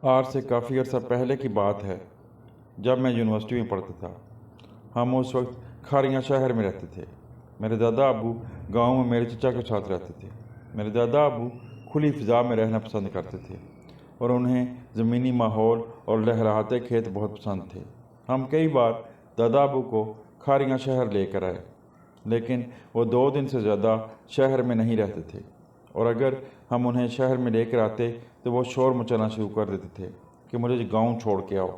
آج سے کافی عرصہ پہلے کی بات ہے، جب میں یونیورسٹی میں پڑھتا تھا۔ ہم اس وقت کھاریاں شہر میں رہتے تھے۔ میرے دادا ابو گاؤں میں میرے چچا کے ساتھ رہتے تھے۔ میرے دادا ابو کھلی فضا میں رہنا پسند کرتے تھے اور انہیں زمینی ماحول اور لہراتے کھیت بہت پسند تھے۔ ہم کئی بار دادا ابو کو کھاریاں شہر لے کر آئے، لیکن وہ 2 دن سے زیادہ شہر میں نہیں رہتے تھے، اور اگر ہم انہیں شہر میں لے کر آتے تو وہ شور مچانا شروع کر دیتے تھے کہ مجھے گاؤں چھوڑ کے آؤ۔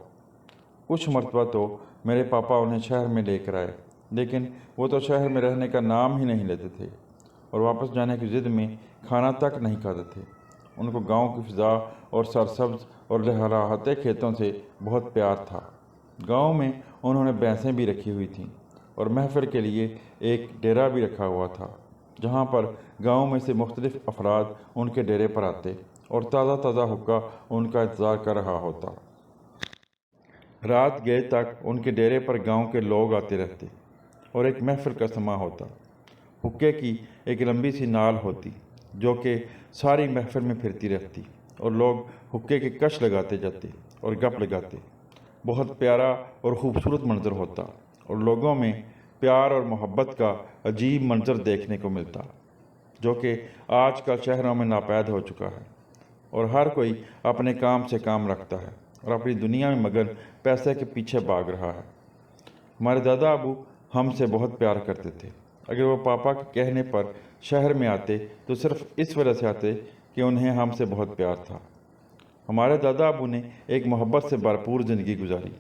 کچھ مرتبہ تو میرے پاپا انہیں شہر میں لے کر آئے، لیکن وہ تو شہر میں رہنے کا نام ہی نہیں لیتے تھے اور واپس جانے کی ضد میں کھانا تک نہیں کھاتے تھے۔ ان کو گاؤں کی فضا اور سرسبز اور لہراتے کھیتوں سے بہت پیار تھا۔ گاؤں میں انہوں نے بھینسیں بھی رکھی ہوئی تھیں اور محفل کے لیے ایک ڈیرا بھی رکھا ہوا تھا، جہاں پر گاؤں میں سے مختلف افراد ان کے ڈیرے پر آتے اور تازہ تازہ حقہ ان کا انتظار کر رہا ہوتا۔ رات گئے تک ان کے ڈیرے پر گاؤں کے لوگ آتے رہتے اور ایک محفل کا سماں ہوتا۔ حقے کی ایک لمبی سی نال ہوتی جو کہ ساری محفل میں پھرتی رہتی اور لوگ حقے کے کش لگاتے جاتے اور گپ لگاتے۔ بہت پیارا اور خوبصورت منظر ہوتا اور لوگوں میں پیار اور محبت کا عجیب منظر دیکھنے کو ملتا، جو کہ آج کل شہروں میں ناپید ہو چکا ہے، اور ہر کوئی اپنے کام سے کام رکھتا ہے اور اپنی دنیا میں مگن پیسے کے پیچھے بھاگ رہا ہے۔ ہمارے دادا ابو ہم سے بہت پیار کرتے تھے۔ اگر وہ پاپا کے کہنے پر شہر میں آتے تو صرف اس وجہ سے آتے کہ انہیں ہم سے بہت پیار تھا۔ ہمارے دادا ابو نے ایک محبت سے بھرپور زندگی گزاری۔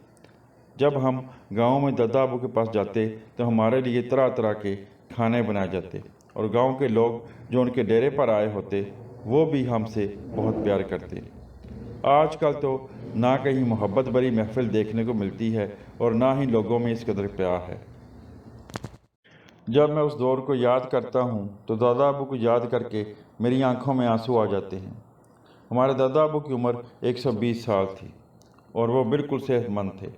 جب ہم گاؤں میں دادا ابو کے پاس جاتے تو ہمارے لیے طرح طرح کے کھانے بنائے جاتے اور گاؤں کے لوگ جو ان کے ڈیرے پر آئے ہوتے وہ بھی ہم سے بہت پیار کرتے۔ آج کل تو نہ کہیں محبت بھری محفل دیکھنے کو ملتی ہے اور نہ ہی لوگوں میں اس قدر پیار ہے۔ جب میں اس دور کو یاد کرتا ہوں تو دادا ابو کو یاد کر کے میری آنکھوں میں آنسو آ جاتے ہیں۔ ہمارے دادا ابو کی عمر 120 سال تھی اور وہ بالکل صحت مند تھے۔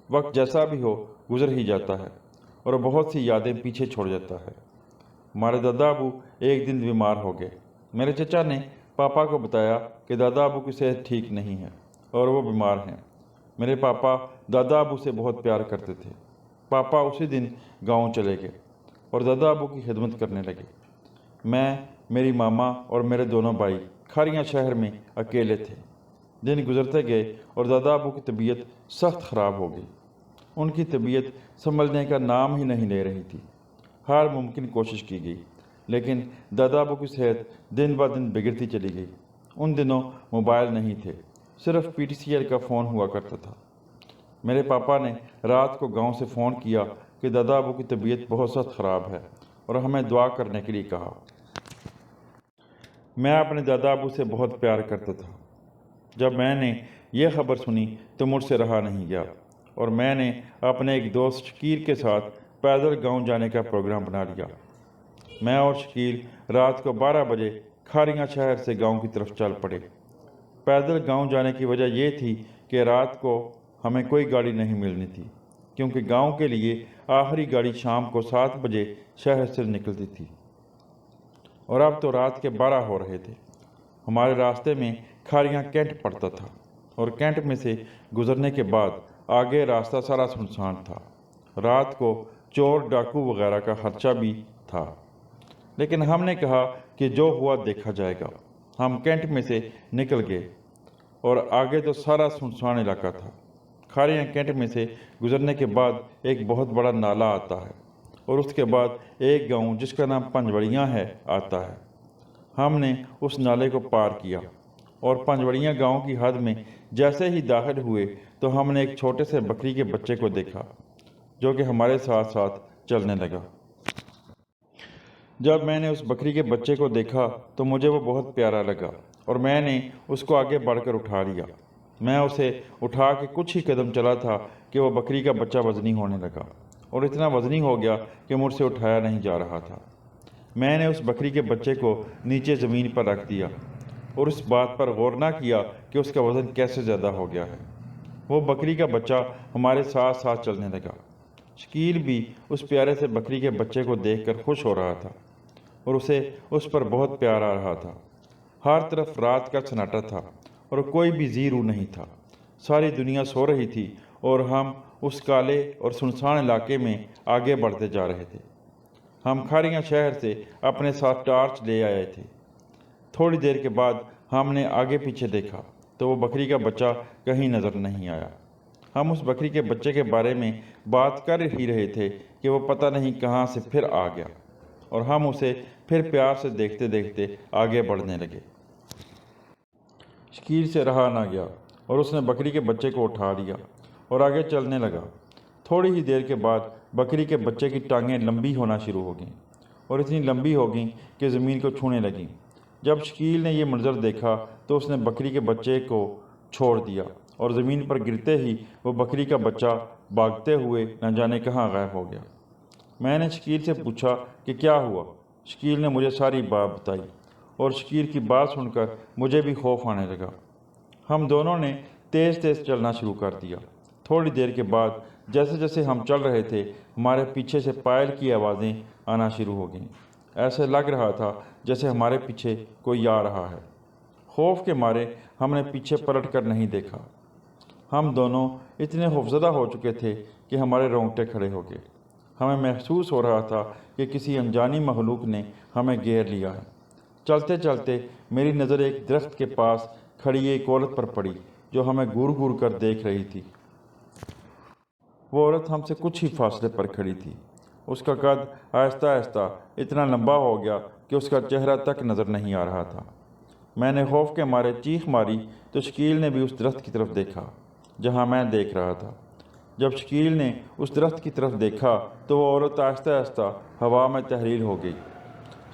وقت جیسا بھی ہو گزر ہی جاتا ہے اور بہت سی یادیں پیچھے چھوڑ جاتا ہے۔ ہمارے دادا ابو ایک دن بیمار ہو گئے۔ میرے چچا نے پاپا کو بتایا کہ دادا ابو کی صحت ٹھیک نہیں ہے اور وہ بیمار ہیں۔ میرے پاپا دادا ابو سے بہت پیار کرتے تھے۔ پاپا اسی دن گاؤں چلے گئے اور دادا ابو کی خدمت کرنے لگے۔ میں، میری ماما اور میرے دونوں بھائی کھاریاں شہر میں اکیلے تھے۔ دن گزرتے گئے اور دادا ابو کی طبیعت سخت خراب ہو گئی۔ ان کی طبیعت سنبھلنے کا نام ہی نہیں لے رہی تھی۔ ہر ممکن کوشش کی گئی، لیکن دادا ابو کی صحت دن بہ دن بگڑتی چلی گئی۔ ان دنوں موبائل نہیں تھے، صرف PTCL کا فون ہوا کرتا تھا۔ میرے پاپا نے رات کو گاؤں سے فون کیا کہ دادا ابو کی طبیعت بہت سخت خراب ہے اور ہمیں دعا کرنے کے لیے کہا۔ میں اپنے دادا ابو سے بہت پیار کرتا تھا۔ جب میں نے یہ خبر سنی تو مجھ سے رہا نہیں گیا اور میں نے اپنے ایک دوست شکیل کے ساتھ پیدل گاؤں جانے کا پروگرام بنا لیا۔ میں اور شکیل رات کو 12 بجے کھاریاں شہر سے گاؤں کی طرف چل پڑے۔ پیدل گاؤں جانے کی وجہ یہ تھی کہ رات کو ہمیں کوئی گاڑی نہیں ملنی تھی، کیونکہ گاؤں کے لیے آخری گاڑی شام کو 7 بجے شہر سے نکلتی تھی اور اب تو رات کے 12 ہو رہے تھے۔ ہمارے راستے میں کھاریاں کینٹ پڑتا تھا اور کینٹ میں سے گزرنے کے بعد آگے راستہ سارا سنسان تھا۔ رات کو چور ڈاکو وغیرہ کا خدشہ بھی تھا، لیکن ہم نے کہا کہ جو ہوا دیکھا جائے گا۔ ہم کینٹ میں سے نکل گئے اور آگے تو سارا سنسان علاقہ تھا۔ کھاریاں کینٹ میں سے گزرنے کے بعد ایک بہت بڑا نالا آتا ہے اور اس کے بعد ایک گاؤں جس کا نام پنجوڑیاں ہے آتا ہے۔ ہم نے اس نالے کو پار کیا اور پنجوڑیاں گاؤں کی حد میں جیسے ہی داخل ہوئے تو ہم نے ایک چھوٹے سے بکری کے بچے کو دیکھا جو کہ ہمارے ساتھ ساتھ چلنے لگا۔ جب میں نے اس بکری کے بچے کو دیکھا تو مجھے وہ بہت پیارا لگا اور میں نے اس کو آگے بڑھ کر اٹھا لیا۔ میں اسے اٹھا کے کچھ ہی قدم چلا تھا کہ وہ بکری کا بچہ وزنی ہونے لگا اور اتنا وزنی ہو گیا کہ مجھ سے اٹھایا نہیں جا رہا تھا۔ میں نے اس بکری کے بچے کو نیچے زمین پر رکھ دیا اور اس بات پر غور نہ کیا کہ اس کا وزن کیسے زیادہ ہو گیا ہے۔ وہ بکری کا بچہ ہمارے ساتھ ساتھ چلنے لگا۔ شکیل بھی اس پیارے سے بکری کے بچے کو دیکھ کر خوش ہو رہا تھا اور اسے اس پر بہت پیار آ رہا تھا۔ ہر طرف رات کا سناٹا تھا اور کوئی بھی زیرو نہیں تھا۔ ساری دنیا سو رہی تھی اور ہم اس کالے اور سنسان علاقے میں آگے بڑھتے جا رہے تھے۔ ہم کھاریاں شہر سے اپنے ساتھ ٹارچ لے آئے تھے۔ تھوڑی دیر کے بعد ہم نے آگے پیچھے دیکھا تو وہ بکری کا بچہ کہیں نظر نہیں آیا۔ ہم اس بکری کے بچے کے بارے میں بات کر ہی رہے تھے کہ وہ پتہ نہیں کہاں سے پھر آ گیا، اور ہم اسے پھر پیار سے دیکھتے دیکھتے آگے بڑھنے لگے۔ شکیر سے رہا نہ گیا اور اس نے بکری کے بچے کو اٹھا لیا اور آگے چلنے لگا۔ تھوڑی ہی دیر کے بعد بکری کے بچے کی ٹانگیں لمبی ہونا شروع ہو گئیں اور اتنی لمبی ہو گئیں کہ زمین کو چھونے لگیں۔ جب شکیل نے یہ منظر دیکھا تو اس نے بکری کے بچے کو چھوڑ دیا اور زمین پر گرتے ہی وہ بکری کا بچہ بھاگتے ہوئے نہ جانے کہاں غائب ہو گیا۔ میں نے شکیل سے پوچھا کہ کیا ہوا۔ شکیل نے مجھے ساری بات بتائی اور شکیل کی بات سن کر مجھے بھی خوف آنے لگا۔ ہم دونوں نے تیز تیز چلنا شروع کر دیا۔ تھوڑی دیر کے بعد جیسے جیسے ہم چل رہے تھے ہمارے پیچھے سے پائل کی آوازیں آنا شروع ہو گئیں۔ ایسے لگ رہا تھا جیسے ہمارے پیچھے کوئی آ رہا ہے۔ خوف کے مارے ہم نے پیچھے پلٹ کر نہیں دیکھا۔ ہم دونوں اتنے خوفزدہ ہو چکے تھے کہ ہمارے رونگٹے کھڑے ہو گئے۔ ہمیں محسوس ہو رہا تھا کہ کسی انجانی مخلوق نے ہمیں گھیر لیا ہے۔ چلتے چلتے میری نظر ایک درخت کے پاس کھڑی ایک عورت پر پڑی جو ہمیں گور گور کر دیکھ رہی تھی۔ وہ عورت ہم سے کچھ ہی فاصلے پر کھڑی تھی۔ اس کا قد آہستہ آہستہ اتنا لمبا ہو گیا کہ اس کا چہرہ تک نظر نہیں آ رہا تھا۔ میں نے خوف کے مارے چیخ ماری تو شکیل نے بھی اس درخت کی طرف دیکھا جہاں میں دیکھ رہا تھا۔ جب شکیل نے اس درخت کی طرف دیکھا تو وہ عورت آہستہ آہستہ ہوا میں تحلیل ہو گئی۔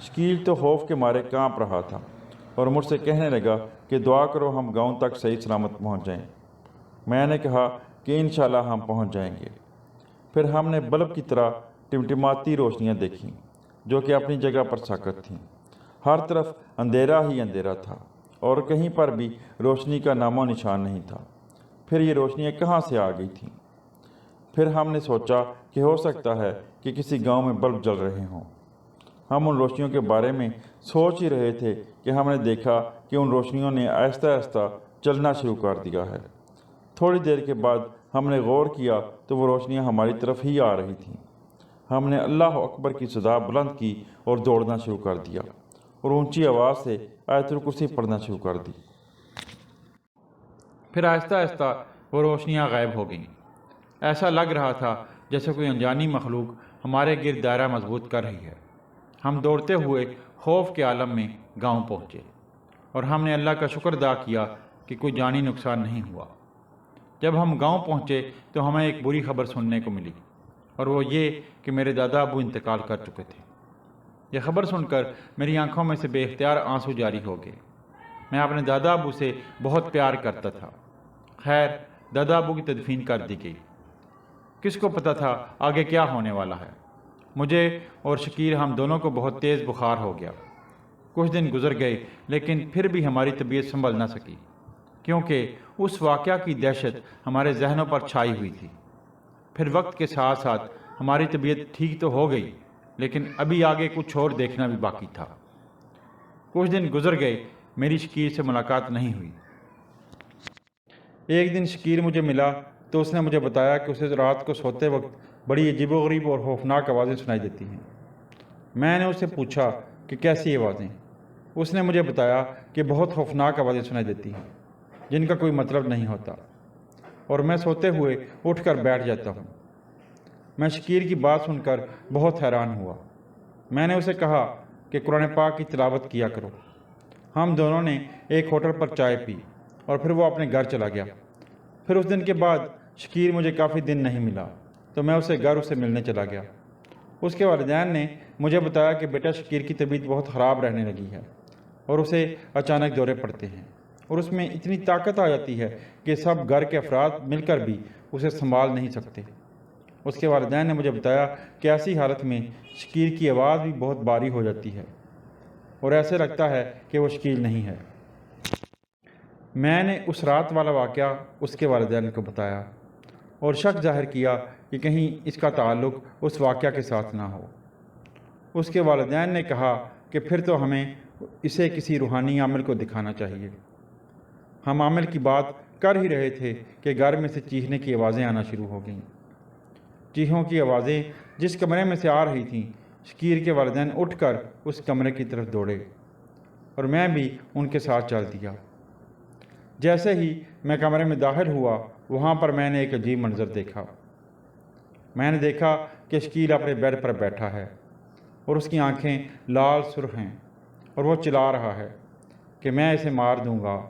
شکیل تو خوف کے مارے کانپ رہا تھا اور مجھ سے کہنے لگا کہ دعا کرو ہم گاؤں تک صحیح سلامت پہنچ جائیں۔ میں نے کہا کہ انشاءاللہ ہم پہنچ جائیں گے۔ پھر ہم نے بلب کی طرح ٹمٹماتی روشنیاں دیکھیں جو کہ اپنی جگہ پر ساکت تھیں۔ ہر طرف اندھیرا ہی اندھیرا تھا اور کہیں پر بھی روشنی کا نام و نشان نہیں تھا۔ پھر یہ روشنیاں کہاں سے آ گئی تھیں؟ پھر ہم نے سوچا کہ ہو سکتا ہے کہ کسی گاؤں میں بلب جل رہے ہوں۔ ہم ان روشنیوں کے بارے میں سوچ ہی رہے تھے کہ ہم نے دیکھا کہ ان روشنیوں نے آہستہ آہستہ چلنا شروع کر دیا ہے۔ تھوڑی دیر کے بعد ہم نے غور کیا تو وہ روشنیاں ہماری طرف ہی آ رہی تھیں۔ ہم نے اللہ اکبر کی صدا بلند کی اور دوڑنا شروع کر دیا اور اونچی آواز سے آیت الکرسی پڑھنا شروع کر دی۔ پھر آہستہ آہستہ وہ روشنیاں غائب ہو گئیں۔ ایسا لگ رہا تھا جیسے کوئی انجانی مخلوق ہمارے گرد دائرہ مضبوط کر رہی ہے۔ ہم دوڑتے ہوئے خوف کے عالم میں گاؤں پہنچے اور ہم نے اللہ کا شکر ادا کیا کہ کوئی جانی نقصان نہیں ہوا۔ جب ہم گاؤں پہنچے تو ہمیں ایک بری خبر سننے کو ملی، اور وہ یہ کہ میرے دادا ابو انتقال کر چکے تھے۔ یہ خبر سن کر میری آنکھوں میں سے بے اختیار آنسو جاری ہو گئے۔ میں اپنے دادا ابو سے بہت پیار کرتا تھا۔ خیر، دادا ابو کی تدفین کر دی گئی۔ کس کو پتہ تھا آگے کیا ہونے والا ہے؟ مجھے اور شکیر ہم دونوں کو بہت تیز بخار ہو گیا۔ کچھ دن گزر گئے لیکن پھر بھی ہماری طبیعت سنبھل نہ سکی، کیونکہ اس واقعہ کی دہشت ہمارے ذہنوں پر چھائی ہوئی تھی۔ پھر وقت کے ساتھ ساتھ ہماری طبیعت ٹھیک تو ہو گئی، لیکن ابھی آگے کچھ اور دیکھنا بھی باقی تھا۔ کچھ دن گزر گئے، میری شکیر سے ملاقات نہیں ہوئی۔ ایک دن شکیر مجھے ملا تو اس نے مجھے بتایا کہ اسے رات کو سوتے وقت بڑی عجیب و غریب اور خوفناک آوازیں سنائی دیتی ہیں۔ میں نے اس سے پوچھا کہ کیسی آوازیں؟ اس نے مجھے بتایا کہ بہت خوفناک آوازیں سنائی دیتی ہیں جن کا کوئی مطلب نہیں ہوتا، اور میں سوتے ہوئے اٹھ کر بیٹھ جاتا ہوں۔ میں شکیر کی بات سن کر بہت حیران ہوا۔ میں نے اسے کہا کہ قرآن پاک کی تلاوت کیا کرو۔ ہم دونوں نے ایک ہوٹل پر چائے پی اور پھر وہ اپنے گھر چلا گیا۔ پھر اس دن کے بعد شکیر مجھے کافی دن نہیں ملا تو میں اسے ملنے چلا گیا۔ اس کے والدین نے مجھے بتایا کہ بیٹا شکیر کی طبیعت بہت خراب رہنے لگی ہے اور اسے اچانک دورے پڑتے ہیں، اور اس میں اتنی طاقت آ جاتی ہے کہ سب گھر کے افراد مل کر بھی اسے سنبھال نہیں سکتے۔ اس کے والدین نے مجھے بتایا کہ ایسی حالت میں شکیر کی آواز بھی بہت بھاری ہو جاتی ہے اور ایسے لگتا ہے کہ وہ شکیر نہیں ہے۔ میں نے اس رات والا واقعہ اس کے والدین کو بتایا اور شک ظاہر کیا کہ کہیں اس کا تعلق اس واقعہ کے ساتھ نہ ہو۔ اس کے والدین نے کہا کہ پھر تو ہمیں اسے کسی روحانی عامل کو دکھانا چاہیے۔ ہم عمل کی بات کر ہی رہے تھے کہ گھر میں سے چیخنے کی آوازیں آنا شروع ہو گئیں۔ چیخوں کی آوازیں جس کمرے میں سے آ رہی تھیں، شکیر کے والدین اٹھ کر اس کمرے کی طرف دوڑے اور میں بھی ان کے ساتھ چل دیا۔ جیسے ہی میں کمرے میں داخل ہوا، وہاں پر میں نے ایک عجیب منظر دیکھا۔ میں نے دیکھا کہ شکیر اپنے بیڈ پر بیٹھا ہے اور اس کی آنکھیں لال سرخ ہیں اور وہ چلا رہا ہے کہ میں اسے مار دوں گا،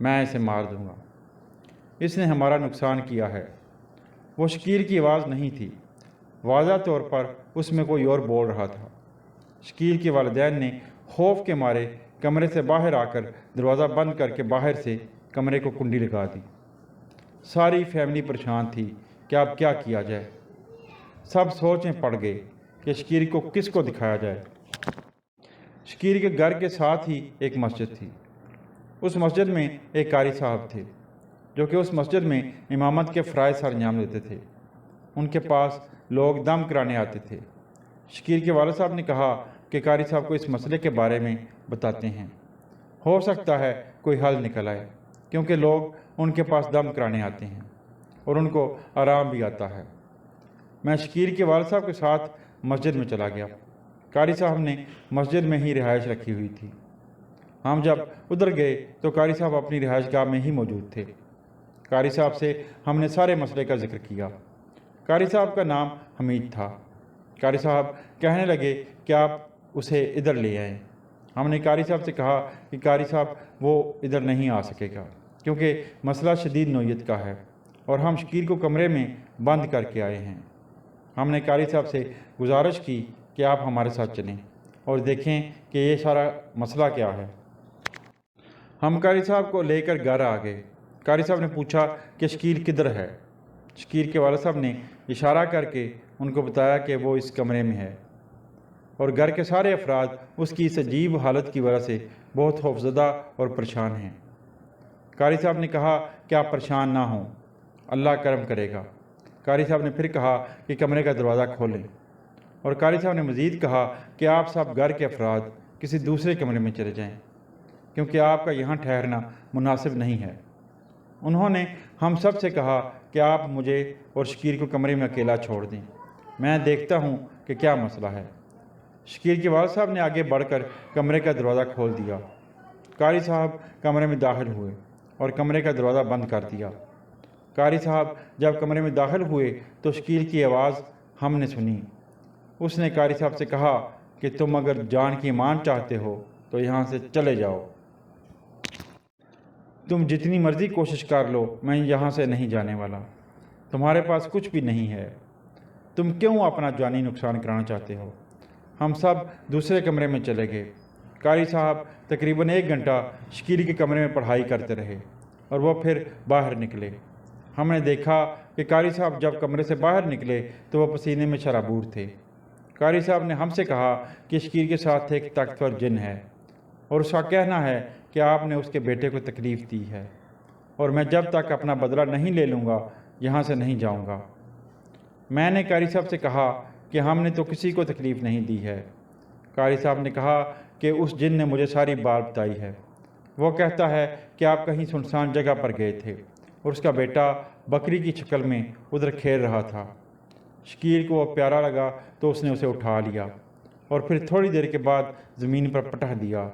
میں اسے مار دوں گا، اس نے ہمارا نقصان کیا ہے۔ وہ شکیر کی آواز نہیں تھی، واضح طور پر اس میں کوئی اور بول رہا تھا۔ شکیر کے والدین نے خوف کے مارے کمرے سے باہر آ کر دروازہ بند کر کے باہر سے کمرے کو کنڈی لگا دی۔ ساری فیملی پریشان تھی کہ اب کیا کیا جائے۔ سب سوچ میں پڑ گئے کہ شکیر کو کس کو دکھایا جائے۔ شکیر کے گھر کے ساتھ ہی ایک مسجد تھی۔ اس مسجد میں ایک قاری صاحب تھے جو کہ اس مسجد میں امامت کے فرائض سر انجام دیتے تھے۔ ان کے پاس لوگ دم کرانے آتے تھے۔ شکیر کے والد صاحب نے کہا کہ قاری صاحب کو اس مسئلے کے بارے میں بتاتے ہیں، ہو سکتا ہے کوئی حل نکل آئے، کیونکہ لوگ ان کے پاس دم کرانے آتے ہیں اور ان کو آرام بھی آتا ہے۔ میں شکیر کے والد صاحب کے ساتھ مسجد میں چلا گیا۔ قاری صاحب نے مسجد میں ہی رہائش رکھی ہوئی تھی۔ ہم جب ادھر گئے تو قاری صاحب اپنی رہائش گاہ میں ہی موجود تھے۔ قاری صاحب سے ہم نے سارے مسئلے کا ذکر کیا۔ قاری صاحب کا نام حمید تھا۔ قاری صاحب کہنے لگے کہ آپ اسے ادھر لے آئیں۔ ہم نے قاری صاحب سے کہا کہ قاری صاحب وہ ادھر نہیں آ سکے گا کیونکہ مسئلہ شدید نوعیت کا ہے اور ہم شکیر کو کمرے میں بند کر کے آئے ہیں۔ ہم نے قاری صاحب سے گزارش کی کہ آپ ہمارے ساتھ چلیں اور دیکھیں کہ یہ سارا مسئلہ کیا ہے۔ ہم قاری صاحب کو لے کر گھر آ گئے۔ قاری صاحب نے پوچھا کہ شکیر کدھر ہے۔ شکیر کے والد صاحب نے اشارہ کر کے ان کو بتایا کہ وہ اس کمرے میں ہے اور گھر کے سارے افراد اس کی اس عجیب حالت کی وجہ سے بہت خوفزدہ اور پریشان ہیں۔ قاری صاحب نے کہا کہ آپ پریشان نہ ہوں، اللہ کرم کرے گا۔ قاری صاحب نے پھر کہا کہ کمرے کا دروازہ کھولیں اور قاری صاحب نے مزید کہا کہ آپ سب گھر کے افراد کسی دوسرے کمرے میں چلے جائیں کیونکہ آپ کا یہاں ٹھہرنا مناسب نہیں ہے۔ انہوں نے ہم سب سے کہا کہ آپ مجھے اور شکیر کو کمرے میں اکیلا چھوڑ دیں، میں دیکھتا ہوں کہ کیا مسئلہ ہے۔ شکیر کے والد صاحب نے آگے بڑھ کر کمرے کا دروازہ کھول دیا۔ قاری صاحب کمرے میں داخل ہوئے اور کمرے کا دروازہ بند کر دیا۔ قاری صاحب جب کمرے میں داخل ہوئے تو شکیر کی آواز ہم نے سنی۔ اس نے قاری صاحب سے کہا کہ تم اگر جان کی امان چاہتے ہو تو یہاں سے چلے جاؤ، تم جتنی مرضی کوشش کر لو، میں یہاں سے نہیں جانے والا، تمہارے پاس کچھ بھی نہیں ہے، تم کیوں اپنا جانی نقصان کرانا چاہتے ہو۔ ہم سب دوسرے کمرے میں چلے گئے۔ قاری صاحب تقریباً 1 گھنٹہ شکیر کے کمرے میں پڑھائی کرتے رہے اور وہ پھر باہر نکلے۔ ہم نے دیکھا کہ قاری صاحب جب کمرے سے باہر نکلے تو وہ پسینے میں شرابور تھے۔ قاری صاحب نے ہم سے کہا کہ شکیر کے ساتھ ایک طاقتور جن ہے اور اس کا کہنا ہے کہ آپ نے اس کے بیٹے کو تکلیف دی ہے اور میں جب تک اپنا بدلہ نہیں لے لوں گا یہاں سے نہیں جاؤں گا۔ میں نے قاری صاحب سے کہا کہ ہم نے تو کسی کو تکلیف نہیں دی ہے۔ قاری صاحب نے کہا کہ اس جن نے مجھے ساری بات بتائی ہے۔ وہ کہتا ہے کہ آپ کہیں سنسان جگہ پر گئے تھے اور اس کا بیٹا بکری کی شکل میں ادھر کھیل رہا تھا۔ شکیر کو وہ پیارا لگا تو اس نے اسے اٹھا لیا اور پھر تھوڑی دیر کے بعد زمین پر پٹخ دیا،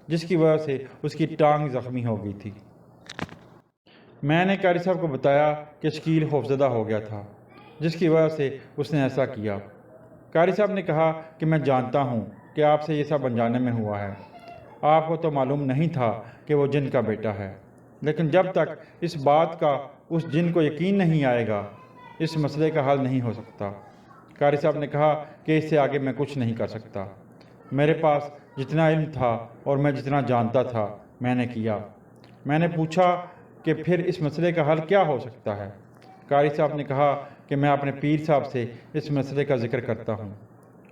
جس کی وجہ سے اس کی ٹانگ زخمی ہو گئی تھی۔ میں نے قاری صاحب کو بتایا کہ شکیر خوفزدہ ہو گیا تھا، جس کی وجہ سے اس نے ایسا کیا۔ قاری صاحب نے کہا کہ میں جانتا ہوں کہ آپ سے یہ سب انجانے میں ہوا ہے، آپ کو تو معلوم نہیں تھا کہ وہ جن کا بیٹا ہے، لیکن جب تک اس بات کا اس جن کو یقین نہیں آئے گا اس مسئلے کا حل نہیں ہو سکتا۔ قاری صاحب نے کہا کہ اس سے آگے میں کچھ نہیں کر سکتا، میرے پاس جتنا علم تھا اور میں جتنا جانتا تھا میں نے کیا۔ میں نے پوچھا کہ پھر اس مسئلے کا حل کیا ہو سکتا ہے۔ قاری صاحب نے کہا کہ میں اپنے پیر صاحب سے اس مسئلے کا ذکر کرتا ہوں،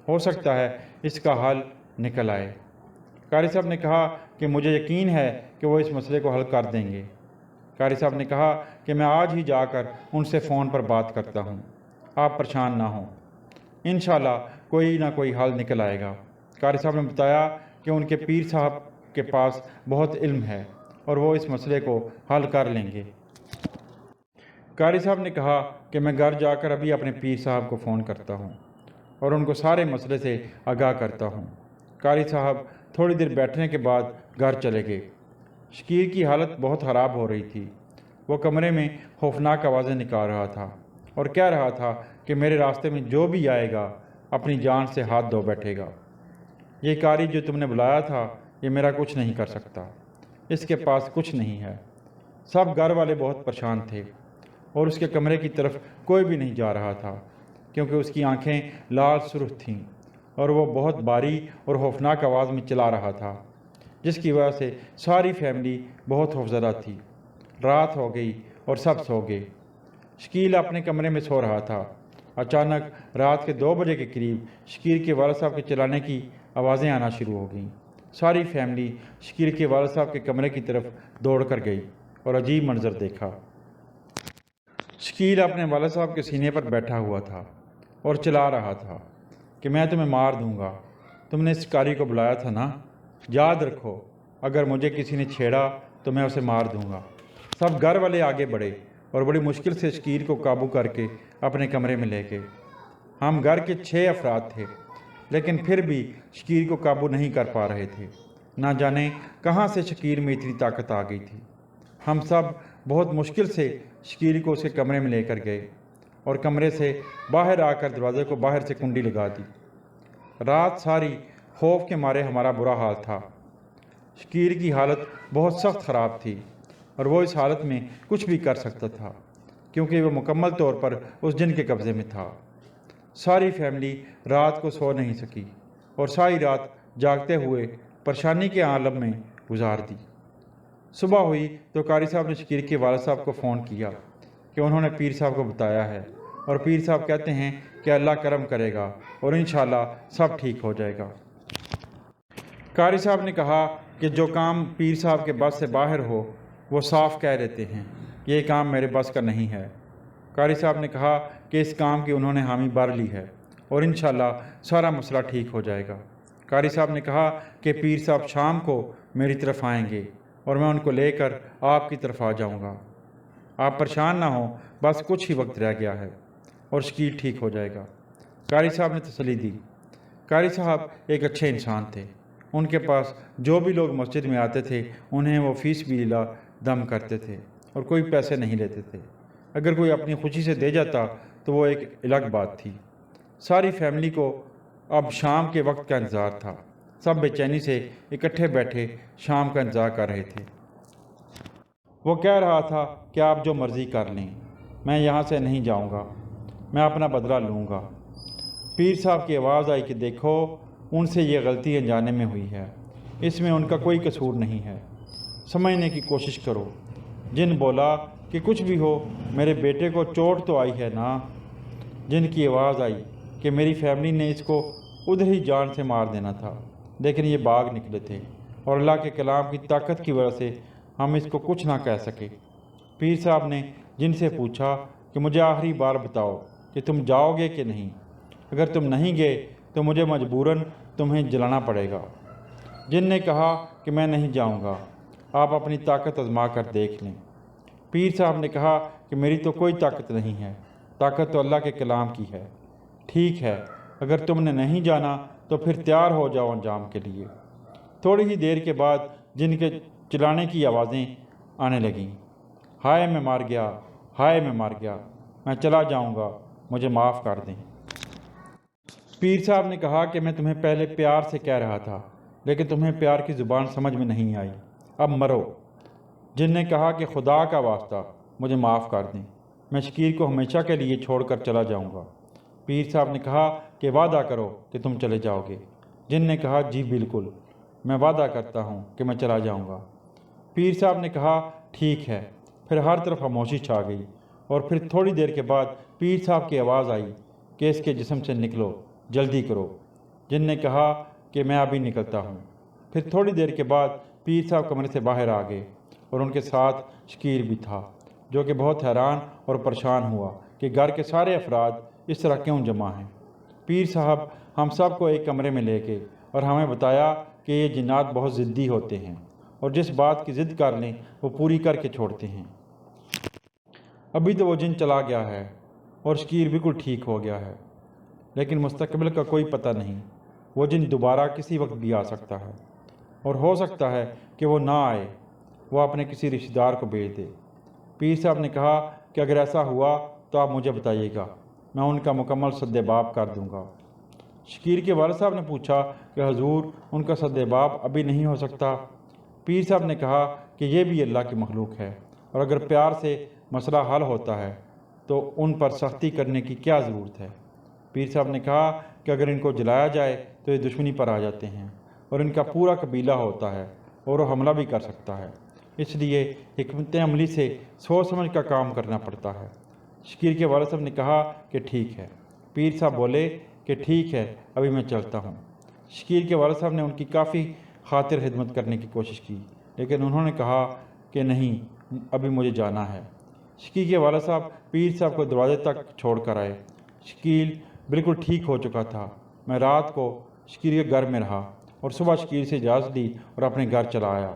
ہو سکتا ہے اس کا حل نکل آئے۔ قاری صاحب نے کہا کہ مجھے یقین ہے کہ وہ اس مسئلے کو حل کر دیں گے۔ قاری صاحب نے کہا کہ میں آج ہی جا کر ان سے فون پر بات کرتا ہوں، آپ پریشان نہ ہوں، انشاءاللہ کوئی نہ کوئی حل نکل آئے گا۔ قاری صاحب نے بتایا کہ ان کے پیر صاحب کے پاس بہت علم ہے اور وہ اس مسئلے کو حل کر لیں گے۔ قاری صاحب نے کہا کہ میں گھر جا کر ابھی اپنے پیر صاحب کو فون کرتا ہوں اور ان کو سارے مسئلے سے آگاہ کرتا ہوں۔ قاری صاحب تھوڑی دیر بیٹھنے کے بعد گھر چلے گئے۔ شکیر کی حالت بہت خراب ہو رہی تھی۔ وہ کمرے میں خوفناک آوازیں نکال رہا تھا اور کہہ رہا تھا کہ میرے راستے میں جو بھی آئے گا اپنی جان سے ہاتھ دھو بیٹھے گا۔ یہ قاری جو تم نے بلایا تھا یہ میرا کچھ نہیں کر سکتا، اس کے پاس کچھ نہیں ہے۔ سب گھر والے بہت پریشان تھے اور اس کے کمرے کی طرف کوئی بھی نہیں جا رہا تھا کیونکہ اس کی آنکھیں لال سرخ تھیں اور وہ بہت بھاری اور خوفناک آواز میں چلا رہا تھا، جس کی وجہ سے ساری فیملی بہت خوفزدہ تھی۔ رات ہو گئی اور سب سو گئے۔ شکیل اپنے کمرے میں سو رہا تھا۔ اچانک رات کے 2 بجے کے قریب شکیل کے والد صاحب کے چلانے کی آوازیں آنا شروع ہو گئیں۔ ساری فیملی شکیل کے والد صاحب کے کمرے کی طرف دوڑ کر گئی اور عجیب منظر دیکھا۔ شکیل اپنے والد صاحب کے سینے پر بیٹھا ہوا تھا اور چلا رہا تھا کہ میں تمہیں مار دوں گا، تم نے اس قاری کو بلایا تھا نا، یاد رکھو اگر مجھے کسی نے چھیڑا تو میں اسے مار دوں گا۔ سب گھر والے آگے بڑھے اور بڑی مشکل سے شکیل کو قابو کر کے اپنے کمرے میں لے گئے۔ ہم گھر کے 6 افراد تھے لیکن پھر بھی شکیل کو قابو نہیں کر پا رہے تھے۔ نہ جانے کہاں سے شکیل میں اتنی طاقت آ گئی تھی۔ ہم سب بہت مشکل سے شکیل کو اس کے کمرے میں لے کر گئے اور کمرے سے باہر آ کر دروازے کو باہر سے کنڈی لگا دی۔ رات ساری خوف کے مارے ہمارا برا حال تھا۔ شکیل کی حالت بہت سخت خراب تھی اور وہ اس حالت میں کچھ بھی کر سکتا تھا کیونکہ وہ مکمل طور پر اس جن کے قبضے میں تھا۔ ساری فیملی رات کو سو نہیں سکی اور ساری رات جاگتے ہوئے پریشانی کے عالم میں گزار دی۔ صبح ہوئی تو قاری صاحب نے شکیل کے والد صاحب کو فون کیا کہ انہوں نے پیر صاحب کو بتایا ہے اور پیر صاحب کہتے ہیں کہ اللہ کرم کرے گا اور انشاءاللہ سب ٹھیک ہو جائے گا۔ قاری صاحب نے کہا کہ جو کام پیر صاحب کے بس سے باہر ہو وہ صاف کہہ دیتے ہیں، یہ کام میرے بس کا نہیں ہے۔ قاری صاحب نے کہا کہ اس کام کی انہوں نے حامی بھر لی ہے اور انشاءاللہ سارا مسئلہ ٹھیک ہو جائے گا۔ قاری صاحب نے کہا کہ پیر صاحب شام کو میری طرف آئیں گے اور میں ان کو لے کر آپ کی طرف آ جاؤں گا۔ آپ پریشان نہ ہوں، بس کچھ ہی وقت رہ گیا ہے اور شکیل ٹھیک ہو جائے گا۔ قاری صاحب نے تسلی دی۔ قاری صاحب ایک اچھے انسان تھے۔ ان کے پاس جو بھی لوگ مسجد میں آتے تھے انہیں وہ فی سبیل اللہ دم کرتے تھے اور کوئی پیسے نہیں لیتے تھے۔ اگر کوئی اپنی خوشی سے دے جاتا تو وہ ایک الگ بات تھی۔ ساری فیملی کو اب شام کے وقت کا انتظار تھا۔ سب بے چینی سے اکٹھے بیٹھے شام کا انتظار کر رہے تھے۔ وہ کہہ رہا تھا کہ آپ جو مرضی کر لیں، میں یہاں سے نہیں جاؤں گا، میں اپنا بدلہ لوں گا۔ پیر صاحب کی آواز آئی کہ دیکھو ان سے یہ غلطی انجانے میں ہوئی ہے، اس میں ان کا کوئی قصور نہیں ہے، سمجھنے کی کوشش کرو۔ جن بولا کہ کچھ بھی ہو میرے بیٹے کو چوٹ تو آئی ہے نا۔ جن کی آواز آئی کہ میری فیملی نے اس کو ادھر ہی جان سے مار دینا تھا لیکن یہ باغ نکلے تھے اور اللہ کے کلام کی طاقت کی وجہ سے ہم اس کو کچھ نہ کہہ سکے۔ پیر صاحب نے جن سے پوچھا کہ مجھے آخری بار بتاؤ کہ تم جاؤ گے کہ نہیں، اگر تم نہیں گئے تو مجھے مجبوراً تمہیں جلانا پڑے گا۔ جن نے کہا کہ میں نہیں جاؤں گا، آپ اپنی طاقت آزما کر دیکھ لیں۔ پیر صاحب نے کہا کہ میری تو کوئی طاقت نہیں ہے، طاقت تو اللہ کے کلام کی ہے۔ ٹھیک ہے، اگر تم نے نہیں جانا تو پھر تیار ہو جاؤ انجام کے لیے۔ تھوڑی ہی دیر کے بعد جن کے چلانے کی آوازیں آنے لگیں۔ ہائے میں مار گیا، ہائے میں مار گیا، میں چلا جاؤں گا، مجھے معاف کر دیں۔ پیر صاحب نے کہا کہ میں تمہیں پہلے پیار سے کہہ رہا تھا لیکن تمہیں پیار کی زبان سمجھ میں نہیں آئی، اب مرو۔ جن نے کہا کہ خدا کا واسطہ مجھے معاف کر دیں، میں شکیل کو ہمیشہ کے لیے چھوڑ کر چلا جاؤں گا۔ پیر صاحب نے کہا کہ وعدہ کرو کہ تم چلے جاؤ گے۔ جن نے کہا جی بالکل، میں وعدہ کرتا ہوں کہ میں چلا جاؤں گا۔ پیر صاحب نے کہا ٹھیک ہے۔ پھر ہر طرف خاموشی چھا گئی اور پھر تھوڑی دیر کے بعد پیر صاحب کی آواز آئی کہ اس کے جسم سے نکلو، جلدی کرو۔ جن نے کہا کہ میں ابھی نکلتا ہوں۔ پھر تھوڑی دیر کے بعد پیر صاحب کمرے سے باہر آ گئے اور ان کے ساتھ شکیل بھی تھا، جو کہ بہت حیران اور پریشان ہوا کہ گھر کے سارے افراد اس طرح کیوں جمع ہیں۔ پیر صاحب ہم سب کو ایک کمرے میں لے گئے اور ہمیں بتایا کہ یہ جنات بہت ضدی ہوتے ہیں اور جس بات کی ضد کر لیں وہ پوری کر کے چھوڑتے ہیں۔ ابھی تو وہ جن چلا گیا ہے اور شکیر بالکل ٹھیک ہو گیا ہے، لیکن مستقبل کا کوئی پتہ نہیں، وہ جن دوبارہ کسی وقت بھی آ سکتا ہے، اور ہو سکتا ہے کہ وہ نہ آئے، وہ اپنے کسی رشتہ دار کو بھیج دے۔ پیر صاحب نے کہا کہ اگر ایسا ہوا تو آپ مجھے بتائیے گا، میں ان کا مکمل سد باب کر دوں گا۔ شکیر کے والد صاحب نے پوچھا کہ حضور ان کا سد باب ابھی نہیں ہو سکتا؟ پیر صاحب نے کہا کہ یہ بھی اللہ کی مخلوق ہے، اور اگر پیار سے مسئلہ حل ہوتا ہے تو ان پر سختی کرنے کی کیا ضرورت ہے؟ پیر صاحب نے کہا کہ اگر ان کو جلایا جائے تو یہ دشمنی پر آ جاتے ہیں، اور ان کا پورا قبیلہ ہوتا ہے اور وہ حملہ بھی کر سکتا ہے، اس لیے حکمت عملی سے سوچ سمجھ کا کام کرنا پڑتا ہے۔ شکیر کے والد صاحب نے کہا کہ ٹھیک ہے۔ پیر صاحب بولے کہ ٹھیک ہے، ابھی میں چلتا ہوں۔ شکیر کے والد صاحب نے ان کی کافی خاطر خدمت کرنے کی کوشش کی، لیکن انہوں نے کہا کہ نہیں، ابھی مجھے جانا ہے۔ شکیر کے والد صاحب پیر صاحب کو دروازے تک چھوڑ کر آئے۔ شکیر بالکل ٹھیک ہو چکا تھا۔ میں رات کو شکیر کے گھر میں رہا اور صبح شکیر سے اجازت لی اور اپنے گھر چلا آیا۔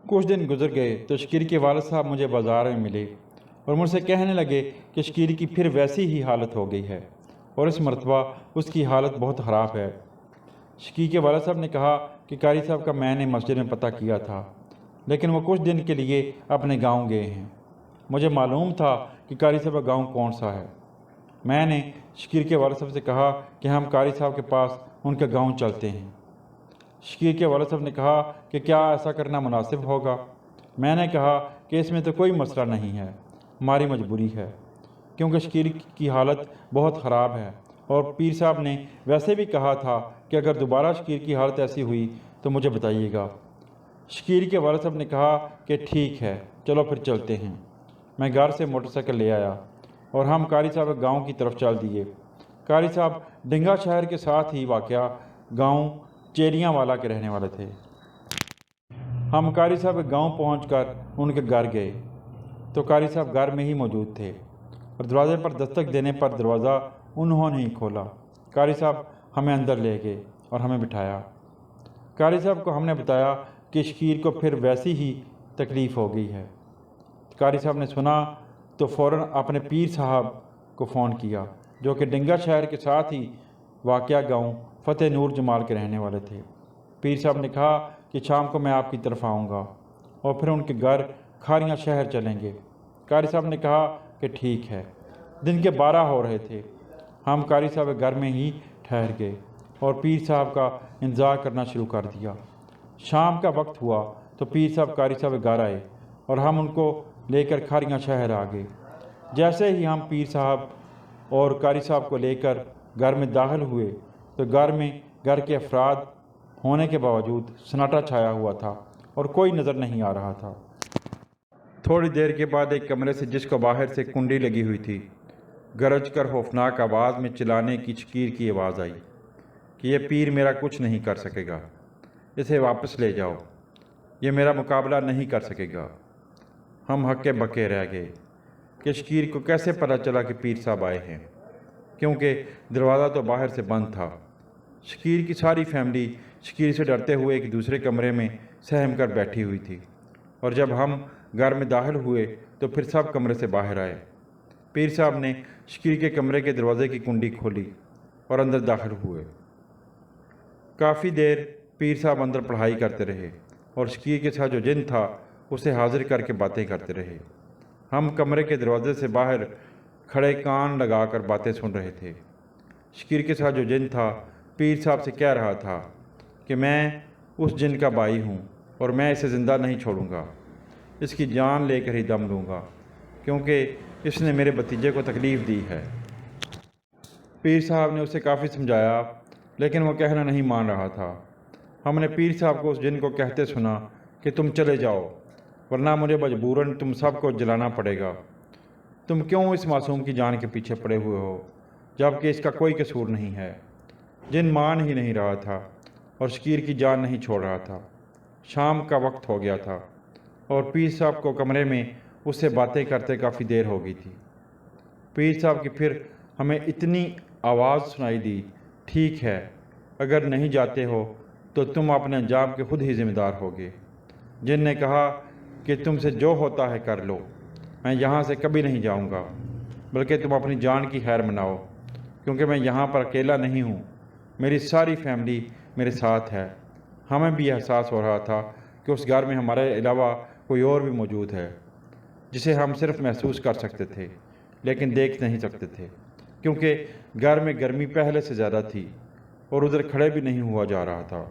کچھ دن گزر گئے تو شکیر کے والد صاحب مجھے بازار میں ملے اور مجھ سے کہنے لگے کہ شکیر کی پھر ویسی ہی حالت ہو گئی ہے، اور اس مرتبہ اس کی حالت بہت خراب ہے۔ شکیر کے والد صاحب نے کہا کہ قاری صاحب کا میں نے مسجد میں پتہ کیا تھا، لیکن وہ کچھ دن کے لیے اپنے گاؤں گئے ہیں۔ مجھے معلوم تھا کہ قاری صاحب کا گاؤں کون سا ہے۔ میں نے شکیر کے والد صاحب سے کہا کہ ہم قاری صاحب کے پاس ان کے گاؤں چلتے ہیں۔ شکیر کے والد صاحب نے کہا کہ کیا ایسا کرنا مناسب ہوگا؟ میں نے کہا کہ اس میں تو کوئی مسئلہ نہیں ہے، ہماری مجبوری ہے، کیونکہ شکیر کی حالت بہت خراب ہے، اور پیر صاحب نے ویسے بھی کہا تھا کہ اگر دوبارہ شکیر کی حالت ایسی ہوئی تو مجھے بتائیے گا۔ شکیر کے والد صاحب نے کہا کہ ٹھیک ہے، چلو پھر چلتے ہیں۔ میں گھر سے موٹر سائیکل لے آیا اور ہم قاری صاحب کے گاؤں کی طرف چل دیے۔ قاری صاحب ڈنگا شہر کے ساتھ ہی واقع گاؤں چیریاں والا کے رہنے والے تھے۔ ہم قاری صاحب کے گاؤں پہنچ کر ان کے گھر گئے تو قاری صاحب گھر میں ہی موجود تھے، اور دروازے پر دستک دینے پر دروازہ انہوں نے ہی کھولا۔ قاری صاحب ہمیں اندر لے گئے اور ہمیں بٹھایا۔ قاری صاحب کو ہم نے بتایا کہ شکیر کو پھر ویسی ہی تکلیف ہو گئی ہے۔ قاری صاحب نے سنا تو فوراً اپنے پیر صاحب کو فون کیا، جو کہ ڈنگا شہر کے ساتھ ہی واقع گاؤں فتح نور جمال کے رہنے والے تھے۔ پیر صاحب نے کہا کہ شام کو میں آپ کی طرف آؤں گا اور پھر ان کے گھر کھاریاں شہر چلیں گے۔ قاری صاحب نے کہا کہ ٹھیک ہے۔ دن کے 12 ہو رہے تھے۔ ہم قاری صاحب کے گھر میں ہی ٹھہر گئے اور پیر صاحب کا انتظار کرنا شروع کر دیا۔ شام کا وقت ہوا تو پیر صاحب قاری صاحب کے گھر آئے اور ہم ان کو لے کر کھاریاں شہر آ گئے۔ جیسے ہی ہم پیر صاحب اور قاری صاحب کو لے کر گھر میں داخل ہوئے تو گھر کے افراد ہونے کے باوجود سناٹا چھایا ہوا تھا اور کوئی نظر نہیں آ رہا تھا۔ تھوڑی دیر کے بعد ایک کمرے سے، جس کو باہر سے کنڈی لگی ہوئی تھی، گرج کر خوفناک آواز میں چلانے کی شکیر کی آواز آئی کہ یہ پیر میرا کچھ نہیں کر سکے گا، اسے واپس لے جاؤ، یہ میرا مقابلہ نہیں کر سکے گا۔ ہم ہکے بکے رہ گئے کہ شکیر کو کیسے پتہ چلا کہ پیر صاحب آئے ہیں، کیونکہ دروازہ تو باہر سے بند تھا۔ شکیر کی ساری فیملی شکیر سے ڈرتے ہوئے ایک دوسرے کمرے میں سہم کر بیٹھی ہوئی تھی، اور جب ہم گھر میں داخل ہوئے تو پھر سب کمرے سے باہر آئے۔ پیر صاحب نے شکیر کے کمرے کے دروازے کی کنڈی کھولی اور اندر داخل ہوئے۔ کافی دیر پیر صاحب اندر پڑھائی کرتے رہے اور شکیر کے ساتھ جو جن تھا اسے حاضر کر کے باتیں کرتے رہے۔ ہم کمرے کے دروازے سے باہر کھڑے کان لگا کر باتیں سن رہے تھے۔ شکیر کے ساتھ جو جن تھا پیر صاحب سے کہہ رہا تھا کہ میں اس جن کا بھائی ہوں اور میں اسے زندہ نہیں چھوڑوں گا، اس کی جان لے کر ہی دم لوں گا، کیونکہ اس نے میرے بھتیجے کو تکلیف دی ہے۔ پیر صاحب نے اسے کافی سمجھایا، لیکن وہ کہنا نہیں مان رہا تھا۔ ہم نے پیر صاحب کو اس جن کو کہتے سنا کہ تم چلے جاؤ، ورنہ مجھے مجبوراً تم سب کو جلانا پڑے گا۔ تم کیوں اس معصوم کی جان کے پیچھے پڑے ہوئے ہو، جبکہ اس کا کوئی قصور نہیں ہے؟ جن مان ہی نہیں رہا تھا اور شکیر کی جان نہیں چھوڑ رہا تھا۔ شام کا وقت ہو گیا تھا اور پیر صاحب کو کمرے میں اس سے باتیں کرتے کافی دیر ہو گئی تھی۔ پیر صاحب کی پھر ہمیں اتنی آواز سنائی دی، ٹھیک ہے، اگر نہیں جاتے ہو تو تم اپنے انجام کے خود ہی ذمہ دار ہوگے۔ جن نے کہا کہ تم سے جو ہوتا ہے کر لو، میں یہاں سے کبھی نہیں جاؤں گا، بلکہ تم اپنی جان کی خیر مناؤ، کیونکہ میں یہاں پر اکیلا نہیں ہوں، میری ساری فیملی میرے ساتھ ہے۔ ہمیں بھی احساس ہو رہا تھا کہ اس گھر میں ہمارے علاوہ کوئی اور بھی موجود ہے، جسے ہم صرف محسوس کر سکتے تھے لیکن دیکھ نہیں سکتے تھے، کیونکہ گھر میں گرمی پہلے سے زیادہ تھی اور ادھر کھڑے بھی نہیں ہوا جا رہا تھا۔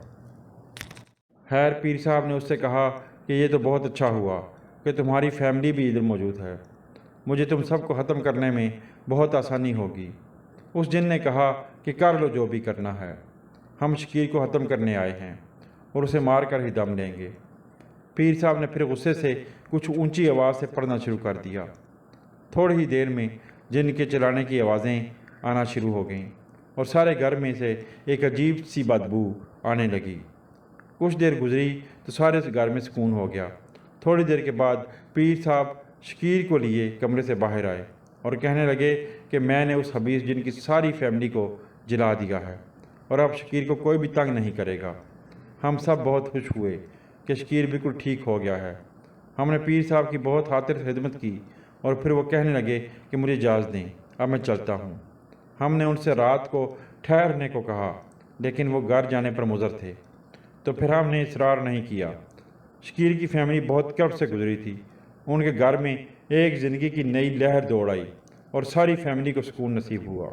خیر، پیر صاحب نے اس سے کہا کہ یہ تو بہت اچھا ہوا کہ تمہاری فیملی بھی ادھر موجود ہے، مجھے تم سب کو ختم کرنے میں بہت آسانی ہوگی۔ اس جن نے کہا کہ کر لو جو بھی کرنا ہے، ہم شکیر کو ختم کرنے آئے ہیں اور اسے مار کر ہی دم لیں گے۔ پیر صاحب نے پھر غصے سے کچھ اونچی آواز سے پڑھنا شروع کر دیا۔ تھوڑی ہی دیر میں جن کے چلانے کی آوازیں آنا شروع ہو گئیں اور سارے گھر میں سے ایک عجیب سی بدبو آنے لگی۔ کچھ دیر گزری تو سارے گھر میں سکون ہو گیا۔ تھوڑی دیر کے بعد پیر صاحب شکیر کو لیے کمرے سے باہر آئے اور کہنے لگے کہ میں نے اس خبیث جن کی ساری فیملی کو جلا دیا ہے اور اب شکیر کو کوئی بھی تنگ نہیں کرے گا۔ ہم سب بہت خوش ہوئے کہ شکیر بالکل ٹھیک ہو گیا ہے۔ ہم نے پیر صاحب کی بہت خاطر خدمت کی اور پھر وہ کہنے لگے کہ مجھے اجازت دیں، اب میں چلتا ہوں۔ ہم نے ان سے رات کو ٹھہرنے کو کہا لیکن وہ گھر جانے پر مصر تھے، تو پھر ہم نے اصرار نہیں کیا۔ شکیر کی فیملی بہت کرب سے گزری تھی، ان کے گھر میں ایک زندگی کی نئی لہر دوڑ آئی اور ساری فیملی کو سکون نصیب ہوا۔